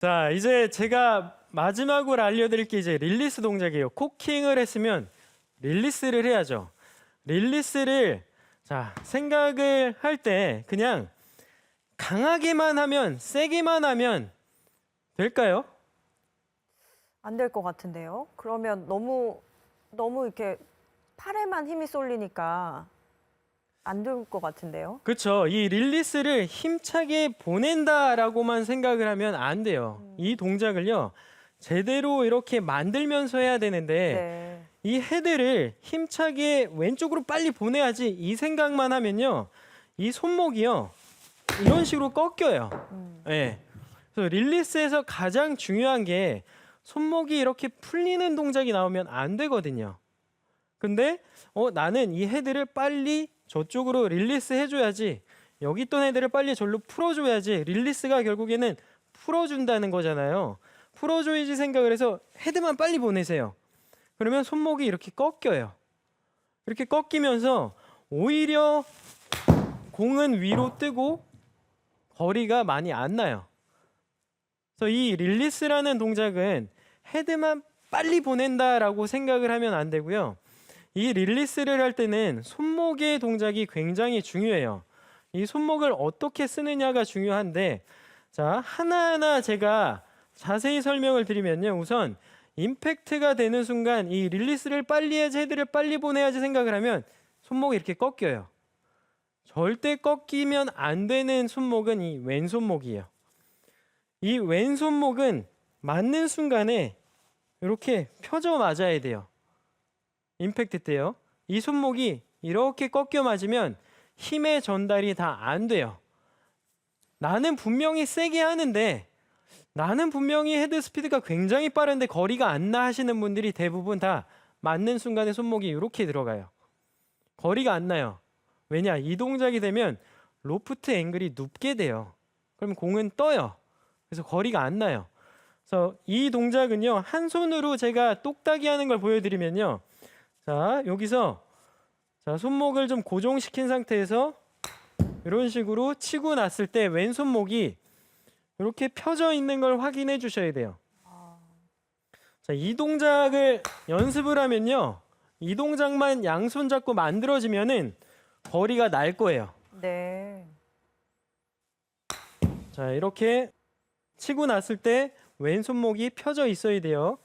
자, 이제 제가 마지막으로 알려드릴 게 이제 릴리스 동작이에요. 코킹을 했으면 릴리스를 해야죠. 릴리스를 자, 생각을 할 때 그냥 강하게만 하면, 세게만 하면 될까요? 안 될 것 같은데요. 그러면 너무 이렇게 팔에만 힘이 쏠리니까 안 될 것 같은데요. 그렇죠. 이 릴리스를 힘차게 보낸다라고만 생각을 하면 안 돼요. 이 동작을요, 제대로 이렇게 만들면서 해야 되는데 네. 이 헤드를 힘차게 왼쪽으로 빨리 보내야지 이 생각만 하면요, 이 손목이요 이런 식으로 꺾여요. 예. 그래서 릴리스에서 가장 중요한 게 손목이 이렇게 풀리는 동작이 나오면 안 되거든요. 근데 나는 이 헤드를 빨리 저쪽으로 릴리스 해줘야지, 여기 있던 헤드를 빨리 절로 풀어줘야지, 릴리스가 결국에는 풀어준다는 거잖아요. 풀어줘야지 생각을 해서 헤드만 빨리 보내세요. 그러면 손목이 이렇게 꺾여요. 이렇게 꺾이면서 오히려 공은 위로 뜨고 거리가 많이 안 나요. 그래서 이 릴리스라는 동작은 헤드만 빨리 보낸다라고 생각을 하면 안 되고요. 이 릴리스를 할 때는 손목의 동작이 굉장히 중요해요. 이 손목을 어떻게 쓰느냐가 중요한데, 자, 하나하나 제가 자세히 설명을 드리면요. 우선 임팩트가 되는 순간 이 릴리스를 빨리 해야지, 헤드를 빨리 보내야지 생각을 하면 손목이 이렇게 꺾여요. 절대 꺾이면 안 되는 손목은 이 왼손목이에요. 이 왼손목은 맞는 순간에 이렇게 펴져 맞아야 돼요. 임팩트 때요. 이 손목이 이렇게 꺾여 맞으면 힘의 전달이 다 안 돼요. 나는 분명히 세게 하는데, 나는 분명히 헤드 스피드가 굉장히 빠른데 거리가 안 나 하시는 분들이 대부분 다 맞는 순간에 손목이 이렇게 들어가요. 거리가 안 나요. 왜냐? 이 동작이 되면 로프트 앵글이 눕게 돼요. 그럼 공은 떠요. 그래서 거리가 안 나요. 그래서 이 동작은요, 한 손으로 제가 똑딱이 하는 걸 보여드리면요. 자, 여기서 자, 손목을 좀 고정시킨 상태에서 이런 식으로 치고 났을 때 왼손목이 이렇게 펴져 있는 걸 확인해 주셔야 돼요. 자, 이 동작을 연습을 하면요, 이 동작만 양손 잡고 만들어지면은 거리가 날 거예요. 네. 자, 이렇게 치고 났을 때 왼손목이 펴져 있어야 돼요.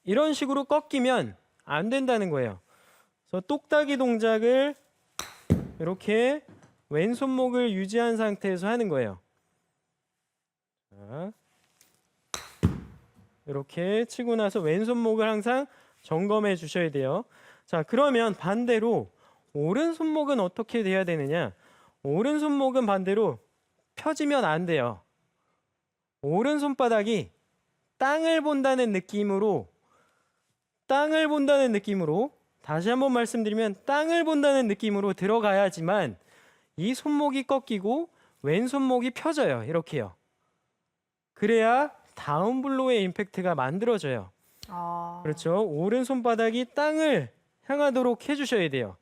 이런 식으로 꺾이면 안 된다는 거예요. 그래서 똑딱이 동작을 이렇게 왼손목을 유지한 상태에서 하는 거예요. 자, 이렇게 치고 나서 왼손목을 항상 점검해 주셔야 돼요. 자, 그러면 반대로 오른손목은 어떻게 돼야 되느냐? 오른손목은 반대로 펴지면 안 돼요. 오른손바닥이 땅을 본다는 느낌으로, 다시 한번 말씀드리면 땅을 본다는 느낌으로 들어가야지만 이 손목이 꺾이고 왼손목이 펴져요. 이렇게요. 그래야 다운 블로우의 임팩트가 만들어져요. 그렇죠. 오른손바닥이 땅을 향하도록 해주셔야 돼요.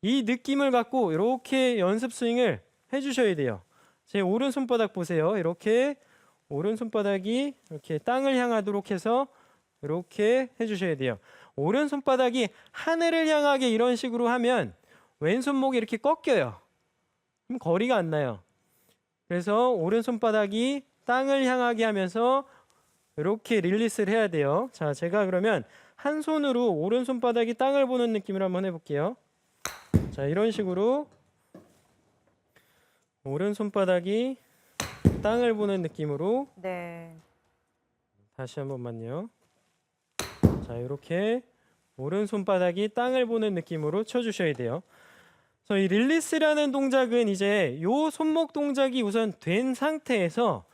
이 느낌을 갖고 이렇게 연습 스윙을 해주셔야 돼요. 제 오른손바닥 보세요. 이렇게 오른손바닥이 이렇게 땅을 향하도록 해서 이렇게 해주셔야 돼요. 오른손바닥이 하늘을 향하게 이런 식으로 하면 왼손목이 이렇게 꺾여요. 그럼 거리가 안 나요. 그래서 오른손바닥이 땅을 향하게 하면서 이렇게 릴리스를 해야 돼요. 자, 제가 그러면 한 손으로 오른손바닥이 땅을 보는 느낌으로 한번 해볼게요. 자, 이런 식으로 오른손바닥이 땅을 보는 느낌으로. 네. 다시 한 번만요. 자, 이렇게 오른손바닥이 땅을 보는 느낌으로 쳐주셔야 돼요. 그래서 이 릴리스라는 동작은 이제 요 손목 동작이 우선 된 상태에서,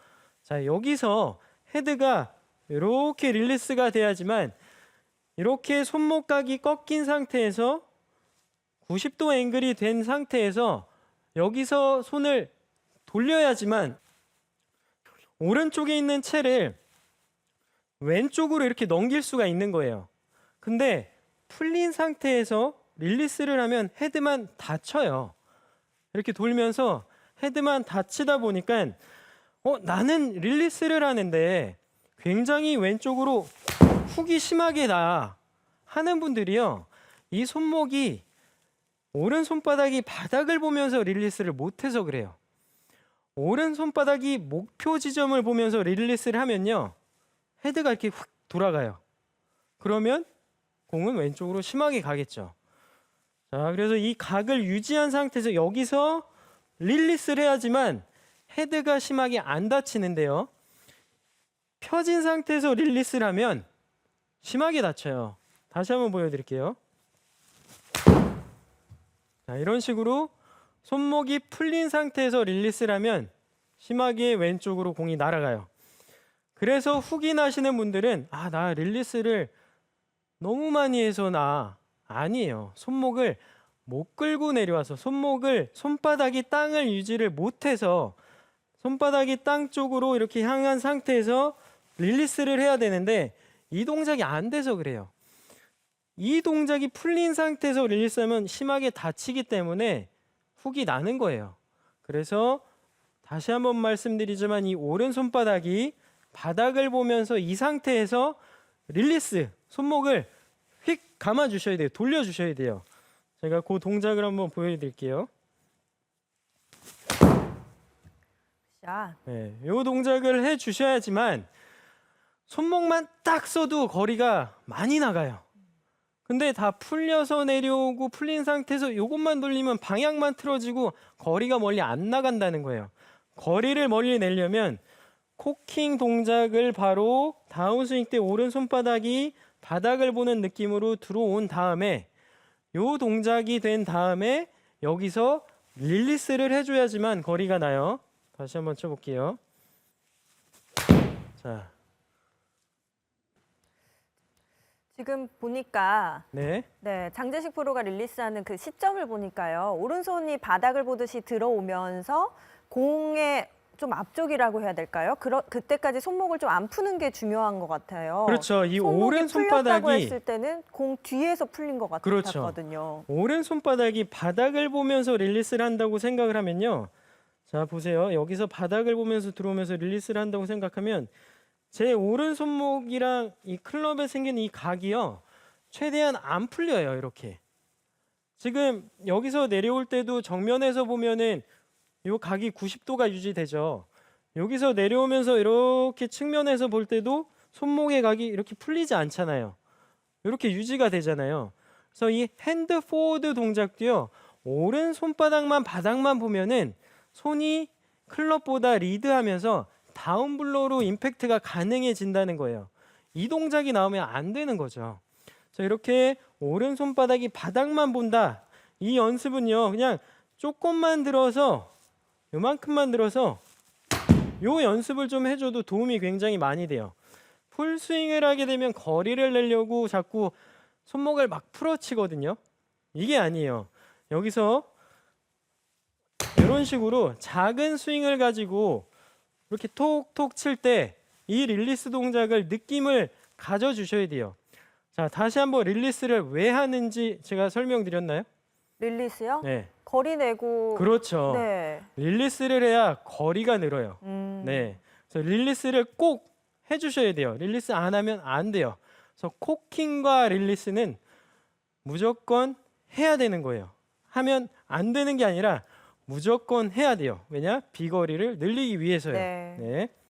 자, 여기서 헤드가 이렇게 릴리스가 돼야지만, 이렇게 손목각이 꺾인 상태에서 90도 앵글이 된 상태에서 여기서 손을 돌려야지만 오른쪽에 있는 채를 왼쪽으로 이렇게 넘길 수가 있는 거예요. 근데 풀린 상태에서 릴리스를 하면 헤드만 닫혀요. 이렇게 돌면서 헤드만 닫히다 보니까 나는 릴리스를 하는데 굉장히 왼쪽으로 훅이 심하게 나 하는 분들이요. 이 손목이 오른 손바닥이 바닥을 보면서 릴리스를 못해서 그래요. 오른 손바닥이 목표 지점을 보면서 릴리스를 하면요. 헤드가 이렇게 훅 돌아가요. 그러면 공은 왼쪽으로 심하게 가겠죠. 자, 그래서 이 각을 유지한 상태에서 여기서 릴리스를 해야지만 헤드가 심하게 안 다치는데요. 펴진 상태에서 릴리스를 하면 심하게 다쳐요. 다시 한번 보여드릴게요. 자, 이런 식으로 손목이 풀린 상태에서 릴리스를 하면 심하게 왼쪽으로 공이 날아가요. 그래서 훅이 나시는 분들은 나 릴리스를 너무 많이 해서 아니에요. 손목을 못 끌고 내려와서 손바닥이 땅을 유지를 못해서 손바닥이 땅 쪽으로 이렇게 향한 상태에서 릴리스를 해야 되는데 이 동작이 안 돼서 그래요. 이 동작이 풀린 상태에서 릴리스하면 심하게 다치기 때문에 훅이 나는 거예요. 그래서 다시 한번 말씀드리지만 이 오른 손바닥이 바닥을 보면서 이 상태에서 릴리스, 손목을 휙 감아 주셔야 돼요. 돌려 주셔야 돼요. 제가 그 동작을 한번 보여드릴게요. 자, 네, 이 동작을 해 주셔야지만 손목만 딱 써도 거리가 많이 나가요. 근데 다 풀려서 내려오고 풀린 상태에서 이것만 돌리면 방향만 틀어지고 거리가 멀리 안 나간다는 거예요. 거리를 멀리 내려면 코킹 동작을 바로 다운스윙 때 오른 손바닥이 바닥을 보는 느낌으로 들어온 다음에 이 동작이 된 다음에 여기서 릴리스를 해줘야지만 거리가 나요. 다시 한번 쳐볼게요. 자, 지금 보니까 네. 장재식 프로가 릴리스하는 그 시점을 보니까요. 오른손이 바닥을 보듯이 들어오면서 공의 좀 앞쪽이라고 해야 될까요? 그때까지 손목을 좀 안 푸는 게 중요한 것 같아요. 그렇죠. 이 손목이 오른 풀렸다고 손바닥이 했을 때는 공 뒤에서 풀린 것 그렇죠. 같았거든요. 오른 손바닥이 바닥을 보면서 릴리스를 한다고 생각을 하면요. 자, 보세요. 여기서 바닥을 보면서 들어오면서 릴리스를 한다고 생각하면 제 오른 손목이랑 이 클럽에 생긴 이 각이요. 최대한 안 풀려요. 이렇게. 지금 여기서 내려올 때도 정면에서 보면은 이 각이 90도가 유지되죠. 여기서 내려오면서 이렇게 측면에서 볼 때도 손목의 각이 이렇게 풀리지 않잖아요. 이렇게 유지가 되잖아요. 그래서 이 핸드 포워드 동작도요. 오른 손바닥만 바닥만 보면은 손이 클럽보다 리드하면서 다운블로우로 임팩트가 가능해진다는 거예요. 이 동작이 나오면 안 되는 거죠. 자, 이렇게 오른 손바닥이 바닥만 본다. 이 연습은요. 그냥 조금만 들어서 요만큼만 들어서 요 연습을 좀 해줘도 도움이 굉장히 많이 돼요. 풀스윙을 하게 되면 거리를 내려고 자꾸 손목을 막 풀어치거든요. 이게 아니에요. 여기서 이런 식으로 작은 스윙을 가지고 이렇게 톡톡 칠 때 이 릴리스 동작을 느낌을 가져주셔야 돼요. 자, 다시 한번 릴리스를 왜 하는지 제가 설명드렸나요? 릴리스요? 네. 거리 내고. 그렇죠. 네. 릴리스를 해야 거리가 늘어요. 네. 그래서 릴리스를 꼭 해주셔야 돼요. 릴리스 안 하면 안 돼요. 그래서 코킹과 릴리스는 무조건 해야 되는 거예요. 하면 안 되는 게 아니라 무조건 해야 돼요. 왜냐? 비거리를 늘리기 위해서요. 네. 네.